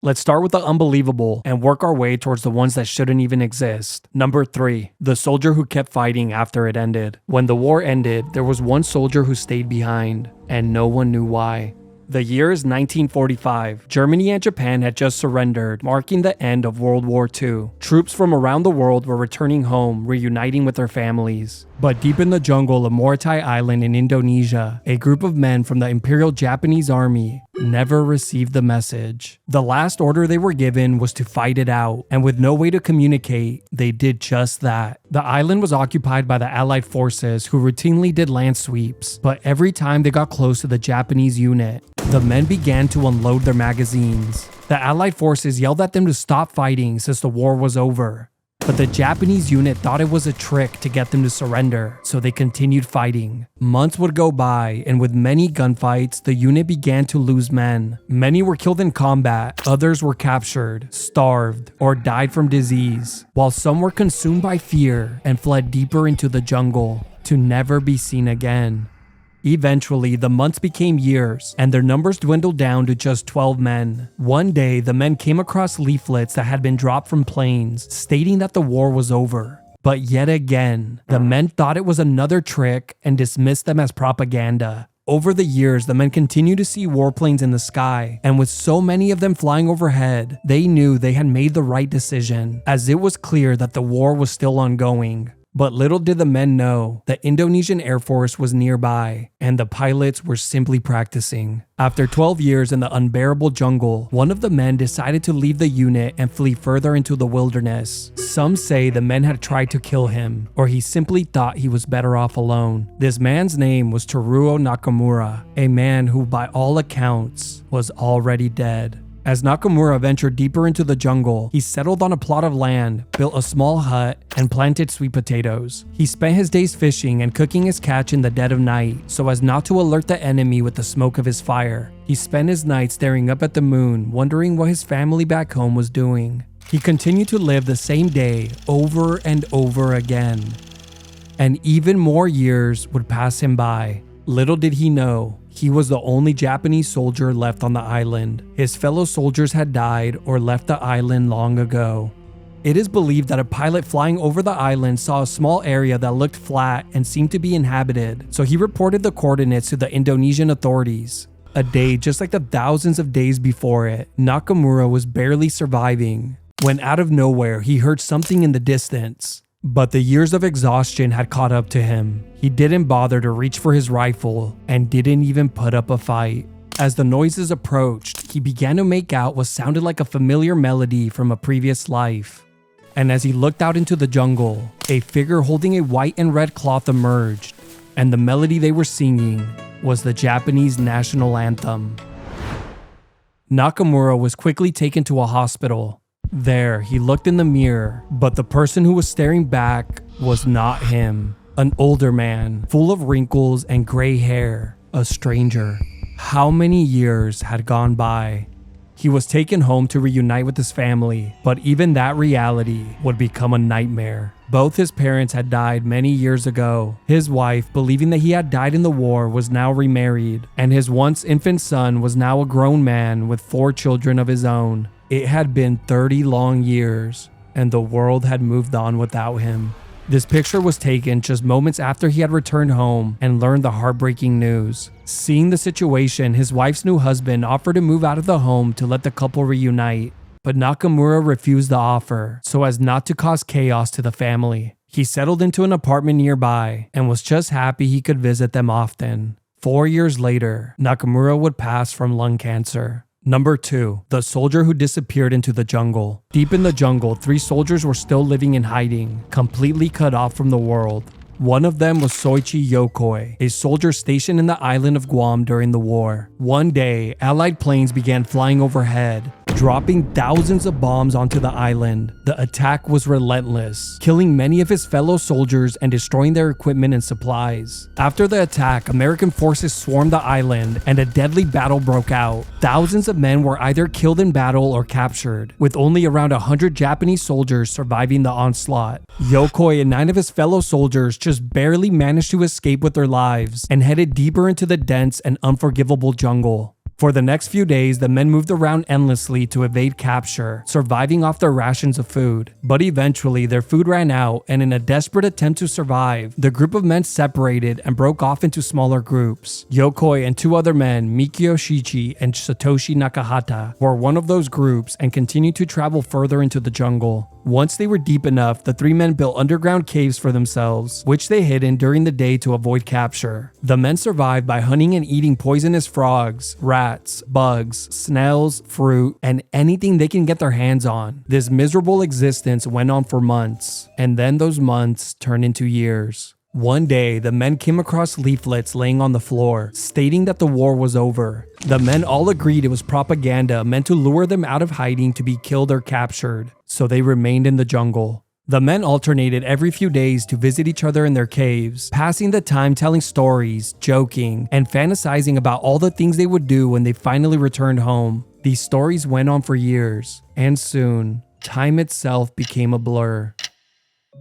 Let's start with the unbelievable and work our way towards the ones that shouldn't even exist. Number 3. The soldier who kept fighting after it ended. When the war ended, there was one soldier who stayed behind, and no one knew why. The year is 1945. Germany and Japan had just surrendered, marking the end of World War II. Troops from around the world were returning home, reuniting with their families. But deep in the jungle of Morotai Island in Indonesia, a group of men from the Imperial Japanese Army never received the message. The last order they were given was to fight it out, and with no way to communicate, they did just that. The island was occupied by the Allied forces who routinely did land sweeps, but every time they got close to the Japanese unit, the men began to unload their magazines. The Allied forces yelled at them to stop fighting since the war was over. But the Japanese unit thought it was a trick to get them to surrender, so they continued fighting. Months would go by, and with many gunfights, the unit began to lose men. Many were killed in combat, others were captured, starved, or died from disease, while some were consumed by fear and fled deeper into the jungle to never be seen again. Eventually, the months became years, and their numbers dwindled down to just 12 men. One day, the men came across leaflets that had been dropped from planes, stating that the war was over. But yet again, the men thought it was another trick and dismissed them as propaganda. Over the years, the men continued to see warplanes in the sky, and with so many of them flying overhead, they knew they had made the right decision, as it was clear that the war was still ongoing. But little did the men know, the Indonesian Air Force was nearby, and the pilots were simply practicing. After 12 years in the unbearable jungle, one of the men decided to leave the unit and flee further into the wilderness. Some say the men had tried to kill him, or he simply thought he was better off alone. This man's name was Teruo Nakamura, a man who by all accounts was already dead. As Nakamura ventured deeper into the jungle, he settled on a plot of land, built a small hut, and planted sweet potatoes. He spent his days fishing and cooking his catch in the dead of night, so as not to alert the enemy with the smoke of his fire. He spent his nights staring up at the moon, wondering what his family back home was doing. He continued to live the same day over and over again. And even more years would pass him by. Little did he know, he was the only Japanese soldier left on the island. His fellow soldiers had died or left the island long ago. It is believed that a pilot flying over the island saw a small area that looked flat and seemed to be inhabited, so he reported the coordinates to the Indonesian authorities. A day just like the thousands of days before it, Nakamura was barely surviving when out of nowhere he heard something in the distance. But the years of exhaustion had caught up to him. He didn't bother to reach for his rifle and didn't even put up a fight. As the noises approached, he began to make out what sounded like a familiar melody from a previous life. And as he looked out into the jungle, a figure holding a white and red cloth emerged, and the melody they were singing was the Japanese national anthem. Nakamura was quickly taken to a hospital. There, he looked in the mirror, but the person who was staring back was not him. An older man, full of wrinkles and gray hair, a stranger. How many years had gone by? He was taken home to reunite with his family, but even that reality would become a nightmare. Both his parents had died many years ago. His wife, believing that he had died in the war, was now remarried, and his once infant son was now a grown man with 4 children of his own. It had been 30 long years, and the world had moved on without him. This picture was taken just moments after he had returned home and learned the heartbreaking news. Seeing the situation, his wife's new husband offered to move out of the home to let the couple reunite, but Nakamura refused the offer so as not to cause chaos to the family. He settled into an apartment nearby and was just happy he could visit them often. 4 years later, Nakamura would pass from lung cancer. Number 2. The soldier who disappeared into the jungle. Deep in the jungle, 3 soldiers were still living in hiding, completely cut off from the world. One of them was Shoichi Yokoi, a soldier stationed in the island of Guam during the war. One day, Allied planes began flying overhead, dropping thousands of bombs onto the island. The attack was relentless, killing many of his fellow soldiers and destroying their equipment and supplies. After the attack, American forces swarmed the island and a deadly battle broke out. Thousands of men were either killed in battle or captured, with only around 100 Japanese soldiers surviving the onslaught. Yokoi and 9 of his fellow soldiers just barely managed to escape with their lives and headed deeper into the dense and unforgivable jungle. For the next few days, the men moved around endlessly to evade capture, surviving off their rations of food. But eventually, their food ran out, and in a desperate attempt to survive, the group of men separated and broke off into smaller groups. Yokoi and two other men, Mikio Shichi and Satoshi Nakahata, were one of those groups and continued to travel further into the jungle. Once they were deep enough, the three men built underground caves for themselves, which they hid in during the day to avoid capture. The men survived by hunting and eating poisonous frogs, rats, bugs, snails, fruit, and anything they can get their hands on. This miserable existence went on for months, and then those months turned into years. One day, the men came across leaflets laying on the floor, stating that the war was over. The men all agreed it was propaganda meant to lure them out of hiding to be killed or captured, so they remained in the jungle. The men alternated every few days to visit each other in their caves, passing the time telling stories, joking, and fantasizing about all the things they would do when they finally returned home. These stories went on for years, and soon, time itself became a blur.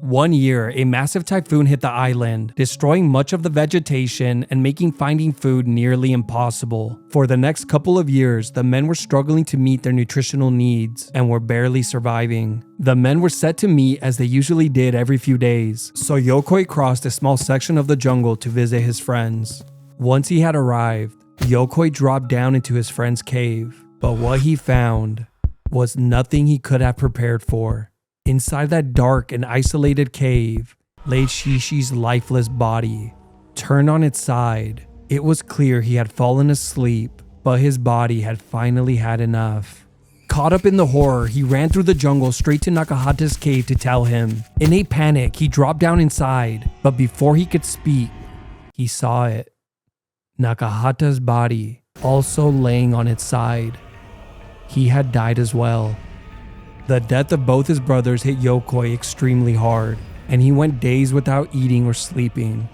One year, a massive typhoon hit the island, destroying much of the vegetation and making finding food nearly impossible. For the next couple of years, the men were struggling to meet their nutritional needs and were barely surviving. The men were set to meet as they usually did every few days, so Yokoi crossed a small section of the jungle to visit his friends. Once he had arrived, Yokoi dropped down into his friend's cave, but what he found was nothing he could have prepared for. Inside that dark and isolated cave lay Shishi's lifeless body. Turned on its side, it was clear he had fallen asleep, but his body had finally had enough. Caught up in the horror, he ran through the jungle straight to Nakahata's cave to tell him. In a panic, he dropped down inside, but before he could speak, he saw it. Nakahata's body, also laying on its side. He had died as well. The death of both his brothers hit Yokoi extremely hard, and he went days without eating or sleeping,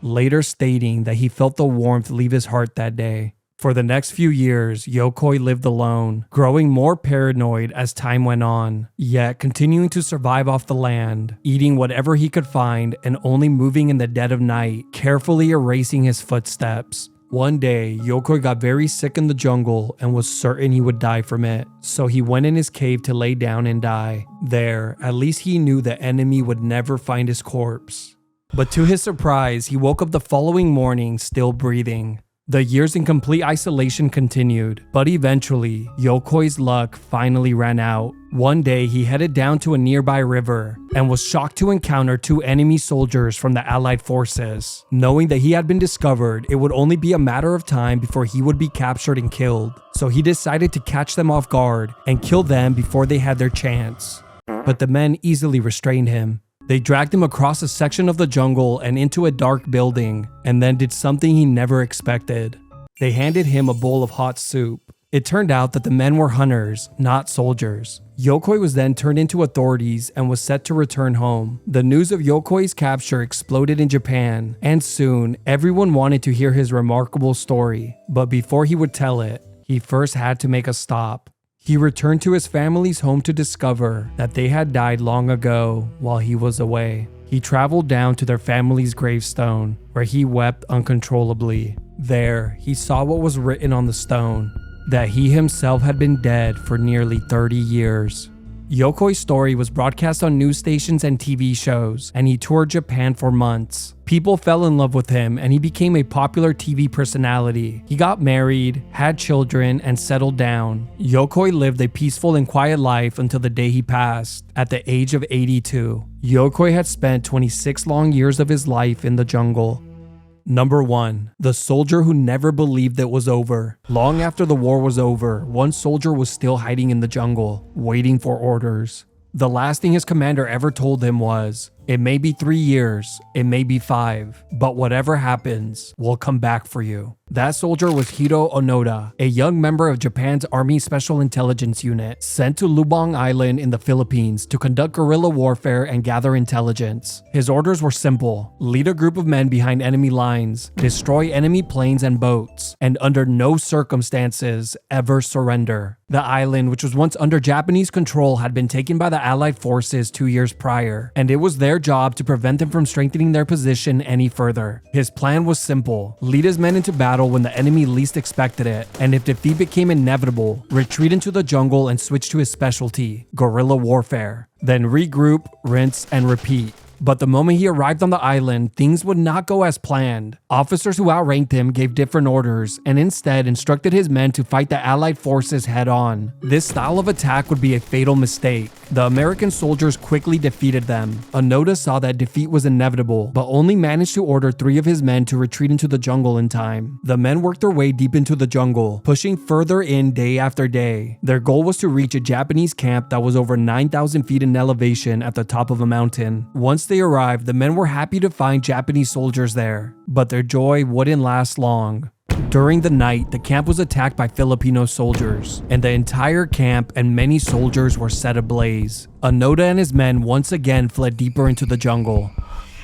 later stating that he felt the warmth leave his heart that day. For the next few years, Yokoi lived alone, growing more paranoid as time went on, yet continuing to survive off the land, eating whatever he could find and only moving in the dead of night, carefully erasing his footsteps. One day, Yokoi got very sick in the jungle and was certain he would die from it, so he went in his cave to lay down and die. There, at least he knew the enemy would never find his corpse. But to his surprise, he woke up the following morning still breathing. The years in complete isolation continued, but eventually, Yokoi's luck finally ran out. One day, he headed down to a nearby river and was shocked to encounter two enemy soldiers from the Allied forces. Knowing that he had been discovered, it would only be a matter of time before he would be captured and killed. So he decided to catch them off guard and kill them before they had their chance. But the men easily restrained him. They dragged him across a section of the jungle and into a dark building, and then did something he never expected. They handed him a bowl of hot soup. It turned out that the men were hunters, not soldiers. Yokoi was then turned into authorities and was set to return home. The news of Yokoi's capture exploded in Japan, and soon everyone wanted to hear his remarkable story. But before he would tell it, he first had to make a stop. He returned to his family's home to discover that they had died long ago while he was away. He traveled down to their family's gravestone, where he wept uncontrollably. There, he saw what was written on the stone, that he himself had been dead for nearly 30 years. Yokoi's story was broadcast on news stations and TV shows, and he toured Japan for months. People fell in love with him, and he became a popular TV personality. He got married, had children, and settled down. Yokoi lived a peaceful and quiet life until the day he passed, at the age of 82. Yokoi had spent 26 long years of his life in the jungle. Number 1. The soldier who never believed it was over. Long after the war was over, one soldier was still hiding in the jungle, waiting for orders. The last thing his commander ever told him was, "It may be 3 years, it may be 5, but whatever happens, we'll come back for you." That soldier was Hiroo Onoda, a young member of Japan's Army Special Intelligence Unit, sent to Lubang Island in the Philippines to conduct guerrilla warfare and gather intelligence. His orders were simple: lead a group of men behind enemy lines, destroy enemy planes and boats, and under no circumstances ever surrender. The island, which was once under Japanese control, had been taken by the Allied forces 2 years prior, and it was their job to prevent them from strengthening their position any further. His plan was simple: lead his men into battle battle when the enemy least expected it, and if defeat became inevitable, retreat into the jungle and switch to his specialty, guerrilla warfare. Then regroup, rinse, and repeat. But the moment he arrived on the island, things would not go as planned. Officers who outranked him gave different orders, and instead instructed his men to fight the Allied forces head-on. This style of attack would be a fatal mistake. The American soldiers quickly defeated them. Onoda saw that defeat was inevitable, but only managed to order 3 of his men to retreat into the jungle in time. The men worked their way deep into the jungle, pushing further in day after day. Their goal was to reach a Japanese camp that was over 9,000 feet in elevation at the top of a mountain. Once they arrived, the men were happy to find Japanese soldiers there, but their joy wouldn't last long. During the night, the camp was attacked by Filipino soldiers, and the entire camp and many soldiers were set ablaze. Onoda and his men once again fled deeper into the jungle.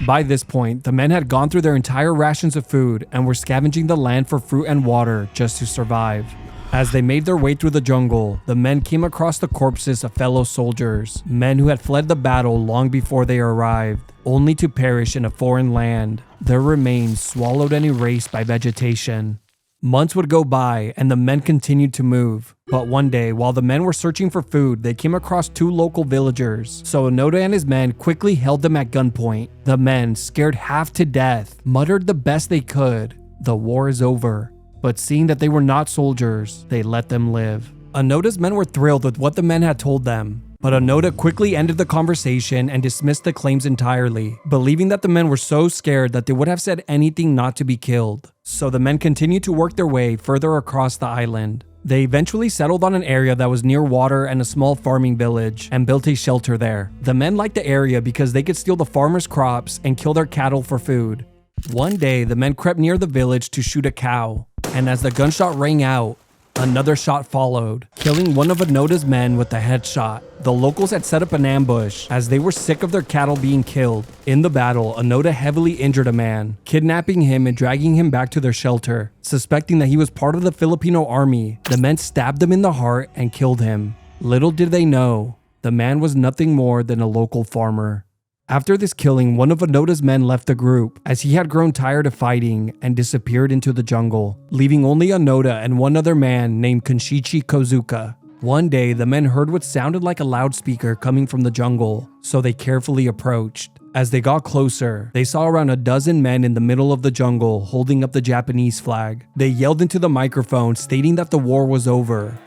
By this point, the men had gone through their entire rations of food and were scavenging the land for fruit and water just to survive. As they made their way through the jungle, the men came across the corpses of fellow soldiers, men who had fled the battle long before they arrived, only to perish in a foreign land, their remains swallowed and erased by vegetation. Months would go by and the men continued to move, but one day, while the men were searching for food, they came across 2 local villagers, so Onoda and his men quickly held them at gunpoint. The men, scared half to death, muttered the best they could, "The war is over." But seeing that they were not soldiers, they let them live. Onoda's men were thrilled with what the men had told them, but Onoda quickly ended the conversation and dismissed the claims entirely, believing that the men were so scared that they would have said anything not to be killed. So the men continued to work their way further across the island. They eventually settled on an area that was near water and a small farming village and built a shelter there. The men liked the area because they could steal the farmers' crops and kill their cattle for food. One day, the men crept near the village to shoot a cow, and as the gunshot rang out, another shot followed, killing one of Onoda's men with a headshot. The locals had set up an ambush as they were sick of their cattle being killed. In the battle, Onoda heavily injured a man, kidnapping him and dragging him back to their shelter. Suspecting that he was part of the Filipino army, the men stabbed him in the heart and killed him. Little did they know, the man was nothing more than a local farmer. After this killing, one of Onoda's men left the group as he had grown tired of fighting and disappeared into the jungle, leaving only Onoda and one other man named Kenshichi Kozuka. One day, the men heard what sounded like a loudspeaker coming from the jungle, so they carefully approached. As they got closer, they saw around a dozen men in the middle of the jungle holding up the Japanese flag. They yelled into the microphone stating that the war was over.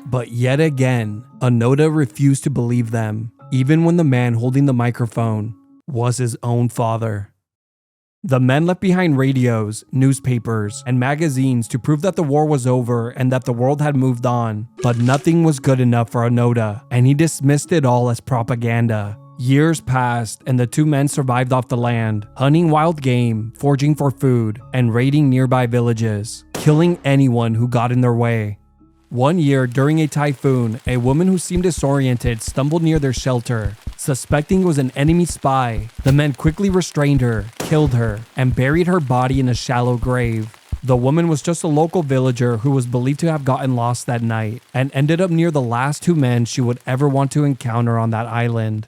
But yet again, Onoda refused to believe them, even when the man holding the microphone was his own father. The men left behind radios, newspapers, and magazines to prove that the war was over and that the world had moved on. But nothing was good enough for Onoda, and he dismissed it all as propaganda. Years passed, and the 2 men survived off the land, hunting wild game, foraging for food, and raiding nearby villages, killing anyone who got in their way. One year, during a typhoon, a woman who seemed disoriented stumbled near their shelter. Suspecting it was an enemy spy, the men quickly restrained her, killed her, and buried her body in a shallow grave. The woman was just a local villager who was believed to have gotten lost that night, and ended up near the last 2 men she would ever want to encounter on that island.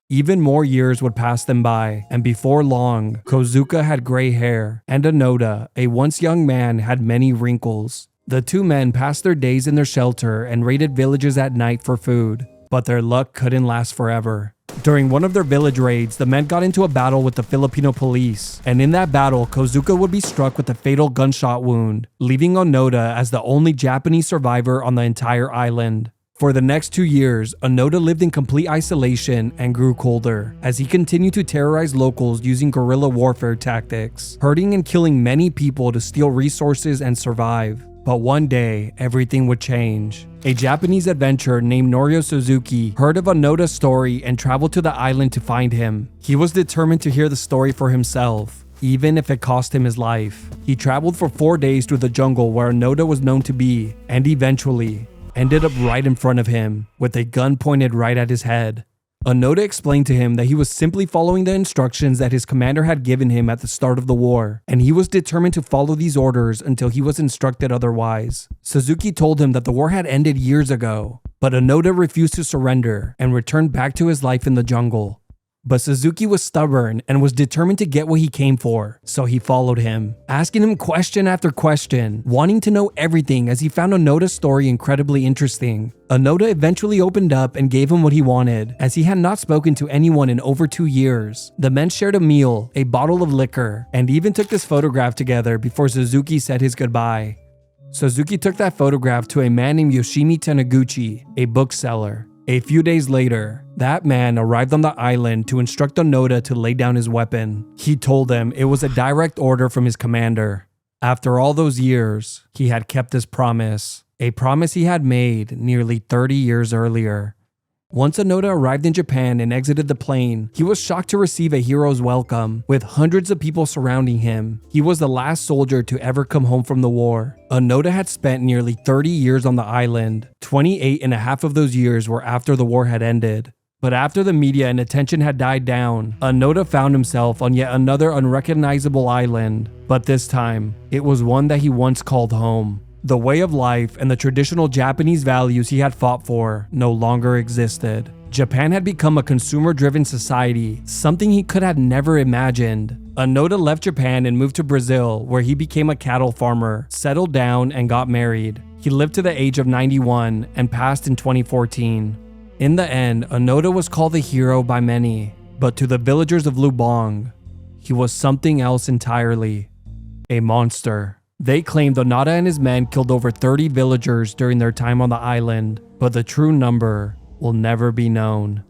Even more years would pass them by, and before long, Kozuka had gray hair, and Onoda, a once young man, had many wrinkles. The 2 men passed their days in their shelter and raided villages at night for food, but their luck couldn't last forever. During one of their village raids, the men got into a battle with the Filipino police, and in that battle, Kozuka would be struck with a fatal gunshot wound, leaving Onoda as the only Japanese survivor on the entire island. For the next 2 years, Onoda lived in complete isolation and grew colder, as he continued to terrorize locals using guerrilla warfare tactics, hurting and killing many people to steal resources and survive. But one day, everything would change. A Japanese adventurer named Norio Suzuki heard of Onoda's story and traveled to the island to find him. He was determined to hear the story for himself, even if it cost him his life. He traveled for 4 days through the jungle where Onoda was known to be, and eventually ended up right in front of him, with a gun pointed right at his head. Onoda explained to him that he was simply following the instructions that his commander had given him at the start of the war, and he was determined to follow these orders until he was instructed otherwise. Suzuki told him that the war had ended years ago, but Onoda refused to surrender and returned back to his life in the jungle. But Suzuki was stubborn and was determined to get what he came for, so he followed him, asking him question after question, wanting to know everything as he found Onoda's story incredibly interesting. Onoda eventually opened up and gave him what he wanted, as he had not spoken to anyone in over 2 years. The men shared a meal, a bottle of liquor, and even took this photograph together before Suzuki said his goodbye. Suzuki took that photograph to a man named Yoshimi Taniguchi, a bookseller. A few days later, that man arrived on the island to instruct Onoda to lay down his weapon. He told him it was a direct order from his commander. After all those years, he had kept his promise, a promise he had made nearly 30 years earlier. Once Onoda arrived in Japan and exited the plane, he was shocked to receive a hero's welcome, with hundreds of people surrounding him. He was the last soldier to ever come home from the war. Onoda had spent nearly 30 years on the island. 28 and a half of those years were after the war had ended. But after the media and attention had died down, Onoda found himself on yet another unrecognizable island. But this time, it was one that he once called home. The way of life and the traditional Japanese values he had fought for no longer existed. Japan had become a consumer-driven society, something he could have never imagined. Onoda left Japan and moved to Brazil, where he became a cattle farmer, settled down, and got married. He lived to the age of 91 and passed in 2014. In the end, Onoda was called a hero by many, but to the villagers of Lubang, he was something else entirely. A monster. They claimed Onoda and his men killed over 30 villagers during their time on the island, but the true number will never be known.